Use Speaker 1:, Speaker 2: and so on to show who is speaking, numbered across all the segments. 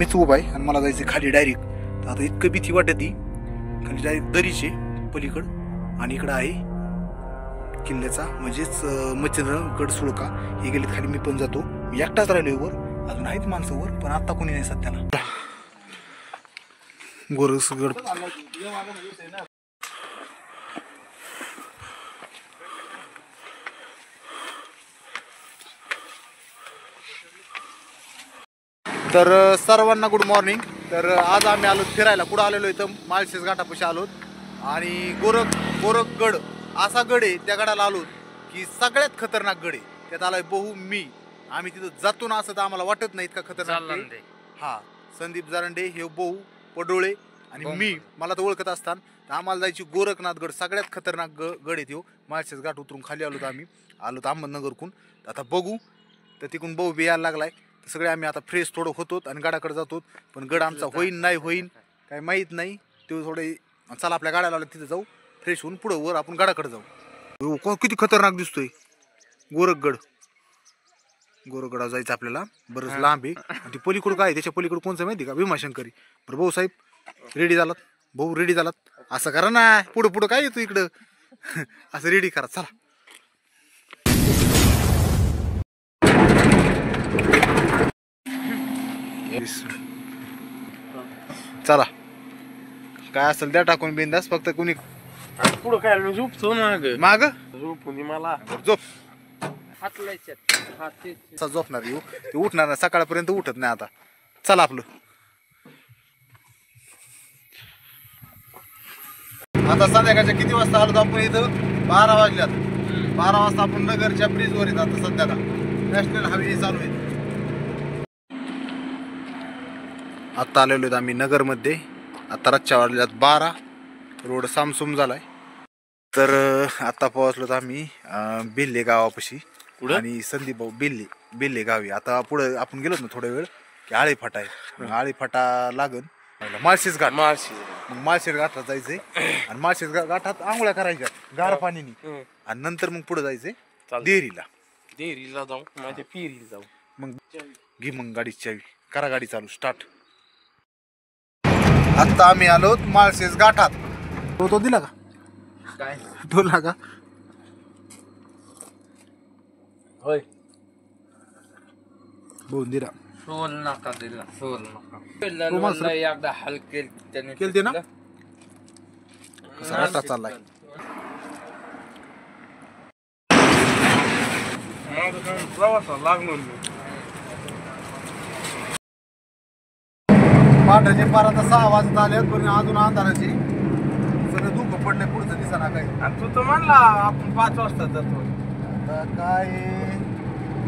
Speaker 1: मीच उभा आहे आणि मला जायचं खाली डायरेक्ट. आता इतकं भीती वाटत ती खाली डायरेक्ट दरीचे पलीकडं आणि इकडं आहे किल्ल्याचा म्हणजेच मच्छिंद्रगड सुळका. हे गेले खाली मी पण जातो. मी एकटाच राहिलोय वर, अजून आहेत माणसं वर पण आता कोणी नाही सध्याला. गोरसगड तर सर्वांना गुड मॉर्निंग. तर आज आम्ही आलो फिरायला. कुठं आलेलो इथं माळशेज घाटापाशी आलोत आणि गोरखगड असा गड आहे. त्या गडाला आलो की सगळ्यात खतरनाक गड आहे. त्यात आलाय बहु मी. आम्ही तिथं जातो ना असं तर आम्हाला वाटत नाही इतका खतरनाक. हा संदीप जारंडे हे बहु पडोळे आणि मी मला तर ओळखत असताना आम्हाला जायची गोरखनाथगड. सगळ्यात खतरनाक गड आहे तो. माळशेज घाट उतरून खाली आलो तर आम्ही आलो अहमदनगरकून. आता बघू तर तिकडून बहु बी यायला लागलाय. सगळे आम्ही आता फ्रेश थोडं होतो आणि गडाकडे जातो. पण गड आमचा होईन नाही होईन काही माहीत नाही. ते थोडे चला आपल्या गाड्याला आलं तिथे जाऊ फ्रेश होऊन पुढं वर आपण गडाकडे जाऊ. किती खतरनाक दिसतोय गोरखगड. गोरखगडावर जायचं आपल्याला. बरंच लांब आहे. आणि ती पलीकडं काय त्याच्या पलीकडं कोणचं माहिती का भीमाशंकरी. बरं भाऊ साहेब रेडी झालात. भाऊ रेडी झालात. असं करा ना पुढं पुढं काय येतो इकडं असं रेडी करा चला. चला काय असेल द्या टाकून बिंदास. फक्त कुणी
Speaker 2: पुढं काय झोपतो
Speaker 1: माग
Speaker 2: झोपून मला
Speaker 1: झोप झोपणार येऊ ते उठणार नाही. सकाळपर्यंत उठत नाही आता. चला आपलं आता संध्याकाळच्या किती वाजता आलो आपण इथं 12 वाजल्यात. 12 वाजता आपण नगरच्या ब्रिजवर येत. आता सध्याला नॅशनल हायवे चालू आहे. आत्ता आलेलो आहेत आम्ही नगरमध्ये. आता रातच्या वाजल्यात 12. रोड सामसूम झालाय. तर आता पोहोचलो तर आम्ही बेल्ले गावापाशी आणि संदीप भाऊ बेल्ले गावी. आता पुढे आपण गेलो ना थोडा वेळ की आळे फाटा आहे. आळे फाटा लागन माळशेज घाट. माळशेज घाटात जायचंय आणि माळशेज घाटात आंघोळ्या करायच्या गार पाणीनी आणि नंतर मग पुढे जायचंय देरीला
Speaker 2: जाऊ माझ्या पिरीला जाऊ.
Speaker 1: मग घे मग गाडीची चावी. करा गाडी चालू स्टार्ट. आता आम्ही आलो माळशेज घाटात. तो दिला का
Speaker 2: काय
Speaker 1: टोल का
Speaker 2: होय
Speaker 1: बोल दिला.
Speaker 2: टोल नका दिला टोल नका एकदा हलके त्याने
Speaker 1: केलते ना. कसा रस्ता चाललाय.
Speaker 2: प्रवासाला लागलो
Speaker 1: पहाटेचे 6 वाजत आले पण अजून अंधाराचे सगळं धुकं पडलंय. पुढचं दिसना काही.
Speaker 2: आणि तू तर म्हणला आपण 5 वाजता जातो.
Speaker 1: काय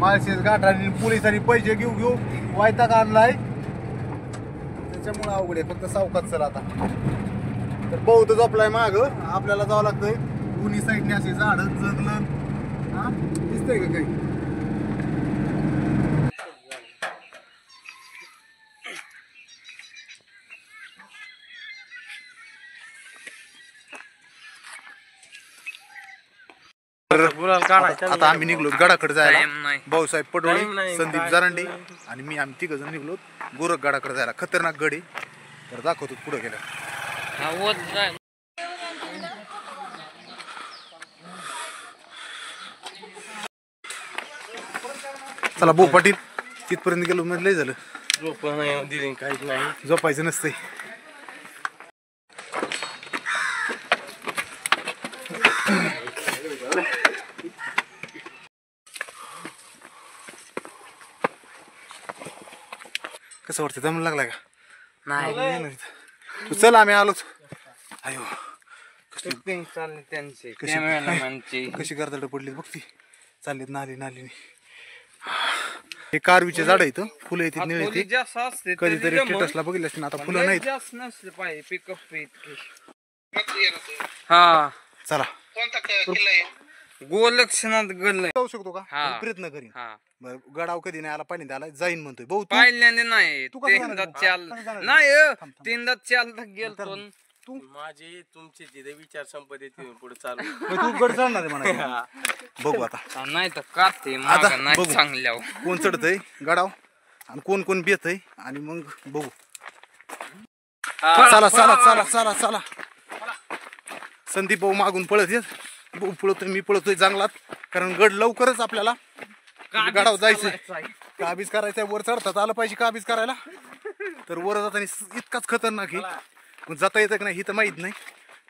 Speaker 1: माळशेज घाटाने पोलिसांनी पैसे घेऊ वायताग आणलाय त्याच्यामुळे अवघड आहे. फक्त सावकाश चला आता. तर बहुत झोपलाय माग. आपल्याला जावं लागतंय. दोन्ही साईडने असे झाड जंगल हा दिसतंय का काही. आता आम्ही निघलो गडाकडे जायला. भाऊसाहेब पडोळे संदीप जारंडे आणि मी आम्ही 3 जण निघलो गोरखगडाकडे जायला. खतरनाक गड आहे. तर दाखवतो पुढे गेल्या. चला भाऊ पाटील तिथपर्यंत गेलो म्हणजे लय झालं.
Speaker 2: झोप दिली काहीच नाही.
Speaker 1: झोपायचं नसतंय. कसं वाटतं दम लागलाय का
Speaker 2: नाही.
Speaker 1: चल आम्ही आलोच. अयो
Speaker 2: त्यांचे
Speaker 1: कशी गर्दळ पडली बघ ती. चाललीत नाली. हे कारवीचे झाड इथं फुलं येते निळे येते. कधीतरी स्टेटसला बघितलं ना. आता फुलं नाहीत.
Speaker 2: हा
Speaker 1: चला
Speaker 2: गोलक्षणात गल
Speaker 1: जाऊ शकतो का. प्रयत्न करीन. गडाव कधी नाही आला पाणी द्यायला जाईन म्हणतोय भाऊ.
Speaker 2: पाहिल्याने नाही
Speaker 1: तू
Speaker 2: नाही 3दा चालता गेलतो.
Speaker 1: तू
Speaker 2: माझे तुमचे तिथे विचार संपत्ती पुढे चालू.
Speaker 1: तू गड चढणार आहे म्हणा. बघू आता
Speaker 2: नाही तर काते नाही चांगल्या
Speaker 1: कोण चढतय गडाव. आणि कोण कोण बेत आहे आणि मग बघू. चला चला चला चला चला. संदीप भाऊ मागून पळत येत, भाऊ पळतोय, मी पळतोय जंगलात, कारण गड लवकरच आपल्याला गडावर जायचंय. काबीज करायचंय, वर चढतात आलं पाहिजे काबीज करायला. तर वर जाताना इतकाच खतरनाक आहे, पण जाता येतं की नाही ही तर माहीत नाही,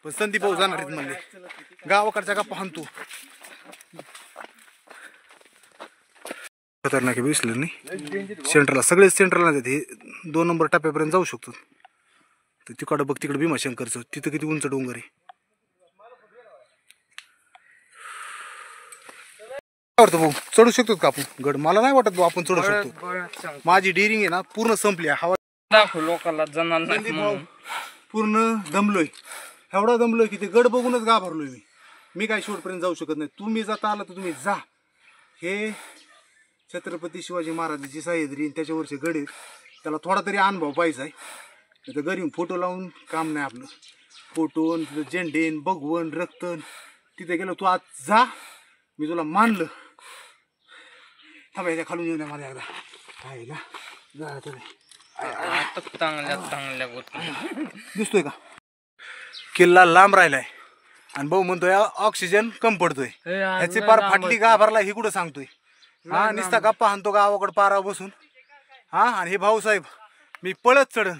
Speaker 1: पण संदीप भाऊ जाणार आहेत म्हणले. गावाकडच्या गप्पा हाणतो. खतरनाक आहे, विसरलं नाही. सेंटरला सगळेच सेंटरला जातात, हे 2 नंबर टप्प्यापर्यंत जाऊ शकतो. तर तिकडं बघ, तिकडे भीमाशंकरचं, तिथं किती उंच डोंगर आहे. वाटतं भाऊ चढू शकतो का आपण गड? मला नाही वाटत भाऊ आपण चढू शकतो. माझी डेअरिंग आहे ना पूर्ण संपली. हवा
Speaker 2: दाखव लोकांना जाणार नाही म्हणून.
Speaker 1: पूर्ण दमलोय, एवढा दमलोय की ते गड बघूनच घाबरलोय मी. मी काय शेवटपर्यंत जाऊ शकत नाही. तुम्ही जाता आला तर तुम्ही जा. हे छत्रपती शिवाजी महाराजांची सह्याद्री त्याच्यावरचे गड आहेत, त्याला थोडा तरी अनुभव पाहिजे आहे. तर घरी फोटो लावून काम नाही आपलं. फोटो झेंडेन भगवन रक्तन तिथे गेलो. तू आज जा, मी तुला मानलं. थांबायच्या खालून येऊ नये मला एकदा काय ना जा.
Speaker 2: चांगल्या गोष्टी
Speaker 1: दिसतोय का? किल्ला लांब राहिलाय आणि भाऊ म्हणतोय ऑक्सिजन कम पडतोय. ह्याची पार फाटली घाबरला ही कुठं सांगतोय. हा निस्ता गप्पा हाणतो गावाकडे पारावर बसून. हा आणि हे भाऊसाहेब मी पळत चढन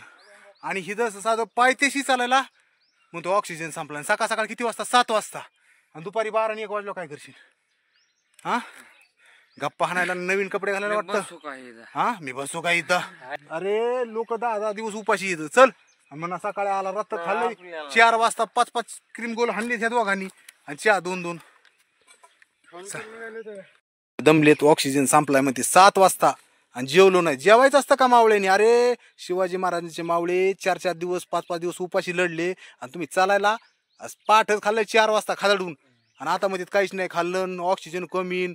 Speaker 1: आणि ही जसं साधं पायथ्याशी चालायला म्हणतो ऑक्सिजन संपला. सकाळ सकाळ किती वाजता? 7 वाजता. आणि दुपारी 12 आणि 1 वाजलो काय करशील? हा गप्पा हाणायला नवीन कपडे घालायला वाटतं. हा मी बसू का इथं? अरे लोक 10 दिवस उपाशी येतं. चल म्हणा सकाळी आला रत्त खाल्लंय. 4 वाजता 5 क्रीम गोल हाणले ह्या दोघांनी आणि चहा 2 दमलेत. ऑक्सिजन संपलाय म्हणते 7 वाजता आणि जेवलो नाही. जेवायचं असतं का मावळेने? अरे शिवाजी महाराजांचे मावळे 4 दिवस 5 दिवस उपाशी लढले आणि तुम्ही चालायला पाठच खाल्लंय 4 वाजता खादडून. आणि आता मध्ये काहीच नाही खाल्लं, ऑक्सिजन कमी.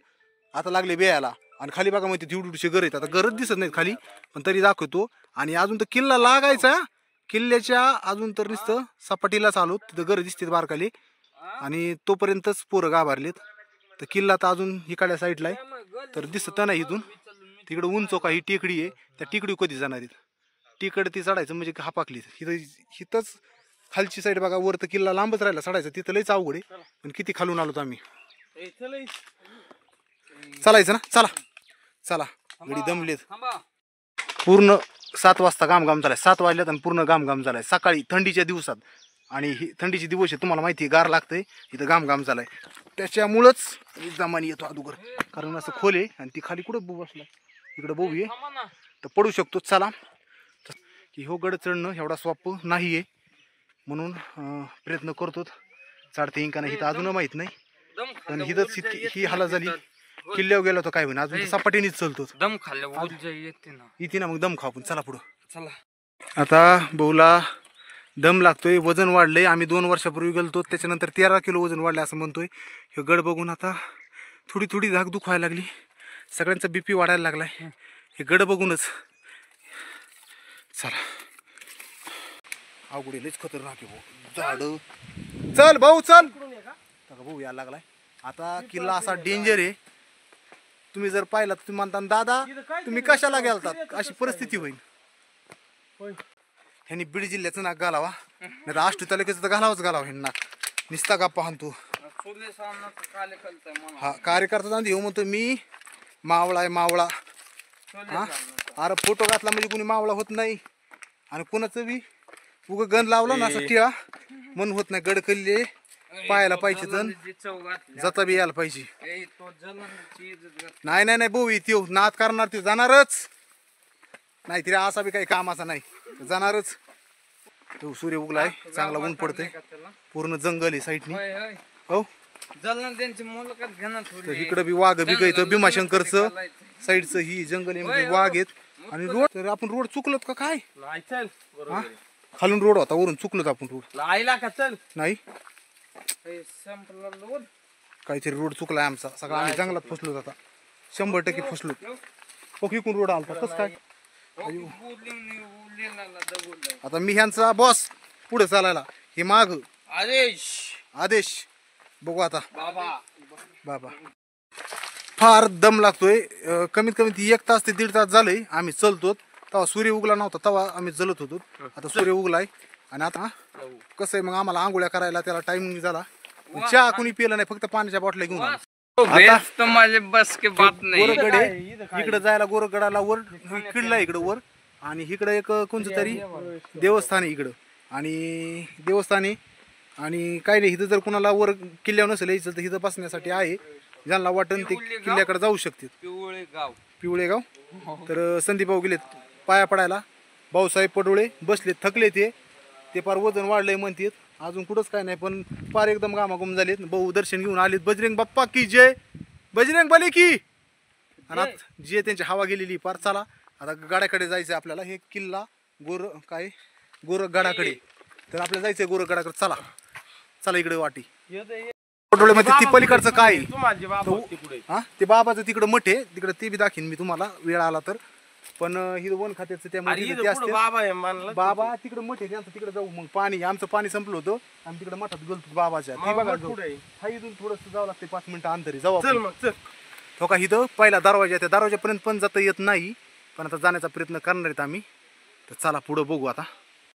Speaker 1: आता लागले बेयाला आणि खाली बघा मध्ये दिवडूडशे घर आहेत. आता गरज दिसत नाहीत खाली, पण तरी दाखवतो. आणि अजून तर किल्ला लागायचा. किल्ल्याच्या अजून तर नुसतं सपाटीलाच आलो. तिथं घर दिसते बारकाली आणि तोपर्यंतच पोरं गाभारलेत. तर किल्ला तर अजून इकडल्या साईडला आहे, तर दिसत नाही इथून. तिकडं उंच का ही टेकडी आहे, त्या टेकडी कधी जाणार आहेत? टिकड ती चढायचं म्हणजे हापाकली. हिथंच खालची साईड बघा, वर तर किल्ला लांबच राहिला चढायचं. तिथं लईच अवघड आहे, पण किती खालून आलोत आम्ही. चालायचं ना? चला चला. गडी दमलेत. पूर्ण 7 वाजता घाम झालाय. 7 वाजल्यात आणि पूर्ण घाम झालाय. सकाळी थंडीच्या दिवसात आणि ही थंडीचे दिवस आहे, तुम्हाला माहिती आहे गार लागतंय. इथं घाम झालाय, त्याच्यामुळंच जमानी येतो अगोदर, कारण असं खोल आहे. आणि ती खाली कुठं बसला? इकडं बघू ये तर पडू शकतो. चला की हो गड चढणं एवढा सोपं नाही आहे, म्हणून प्रयत्न करतो. चढते येईन का नाही तर अजून माहित नाही, पण हिथंच ही हाला झाली. किल्ल्यावर गेलो तर काय होईल? अजून सपाटीनेच चलतो.
Speaker 2: दम खाल्ल्या
Speaker 1: येते ना मग दम खाऊ. पण चला पुढं.
Speaker 2: चला.
Speaker 1: आता भाऊला दम लागतोय, वजन वाढलंय. आम्ही 2 वर्षापूर्वी गेलतो, त्याच्यानंतर 13 किलो वजन वाढलं असं म्हणतोय. हे गड बघून आता थोडी धाक दुखायला लागली. सगळ्यांचा BP वाढायला लागलाय हे गड बघूनच. चला अवघड लयच खतरनाक आहे भाऊ. झाड चल भाऊ चल. भाऊ यायला लागलाय. आता किल्ला असा डेंजर आहे, तुम्ही जर पाहिला तर तुम्ही म्हणता दादा तुम्ही कशाला गेलतात, अशी परिस्थिती होईल. ह्यांनी बीड जिल्ह्याचं नाक घालावा, नाही तर आष्टी तालुक्याचं तर घालावा ह्यांनी नाक. निस्ता गप्पा हाणतो. हा कार्यकर्ता जाऊन येऊ म्हणतो मी मावळा आहे मावळा. हा अरे फोटो घातला म्हणजे कोणी मावळा होत नाही. आणि कोणाचं बी उग गण लावला ना असं टिळा मन होत नाही. गड किल्ले पाहायला पाहिजे तर जाता बी यायला पाहिजे. नाही भाऊ येऊ नाद करणार ते जाणारच नाही, तरी असा बी काही कामाचा नाही जाणारच. तो सूर्य उगलाय, चांगला ऊन पडतंय, पूर्ण जंगल आहे साईडनी. हो तर इकडं बी वाघ बी गयत. भीमाशंकरचं साईडचं ही जंगल आहे, वाघ आहेत. आणि रोड तर आपण रोड चुकलोत का काय? खालून रोड होता, वरून चुकलोत आपण रोड. नाही काहीतरी रोड चुकलाय आमचा सगळा. आम्ही जंगलात फसलो आता, 100% फसलो. इकून रोड आलता कस काय? आता मी ह्यांचा बॉस पुढे चालायला, हे माग आदेश. बघू आता बाबा फार दम लागतोय. कमीत कमी 1 तास ते 1.5 तास झालंय आम्ही चलतो. तेव्हा सूर्य उगला नव्हता, तेव्हा आम्ही जलत होतो. आता सूर्य उगलाय आणि आता कसं आहे मग आम्हाला आंघोळ्या करायला त्याला टाइमिंग झाला. चहा कुणी पिलं नाही, फक्त पाण्याच्या बाटल्या घेऊन आलो.
Speaker 2: बेस तो माझे बस के बात नाही.
Speaker 1: गोरगडे इकडे जायला गोरगडाला वर किडला इकडं वर, आणि इकडं एक कोणतं तरी देवस्थान आहे इकडं, आणि देवस्थानी आणि काही नाही. इथं जर कुणाला वर किल्ल्यावर नसेल यायचं तर इथं बसण्यासाठी आहे. ज्यांना वाटण ते किल्ल्याकडे जाऊ शकतात. पिवळेगाव. तर संदीप भाऊ गेलेत पाया पडायला. भाऊसाहेब पडोळे बसलेत, थकले ते पार वजन वाढलंय म्हणतात. अजून कुठंच काय नाही, पण पार एकदम गामागुम झालेत. भाऊ दर्शन घेऊन आलेत. बजरंग बाप्पा की जय, बजरंग बली की. आणि आता जे त्यांची हवा गेलेली पार. चला आता गडाकडे जायचं आपल्याला. हे किल्ला गोरखगडाकडे. तर आपल्याला जायचंय गोरखगडाकडे. चला चला इकडे वाटी पडोळेमध्ये ती पलीकडचं काय हा ते बाबाचं तिकडं मठ आहे तिकडे, ते बी दाखीन मी तुम्हाला वेळ आला तर. पण ही वन खात्याचं त्यामध्ये बाबा तिकडे मठ आहे त्यांचं, तिकडे जाऊ. मग पाणी आमचं पाणी संपलं होतं, आम्ही तिकडे मठात गेलो बाबाच्या. हा इथून थोडंसं जावं लागतं 5 मिनिटं अंतरी जाऊ. हो का, इथं पहिला दरवाजा, त्या दरवाजापर्यंत पण जाता येत नाही, पण आता जाण्याचा प्रयत्न करणार आहेत आम्ही. तर चला पुढं बघू आता.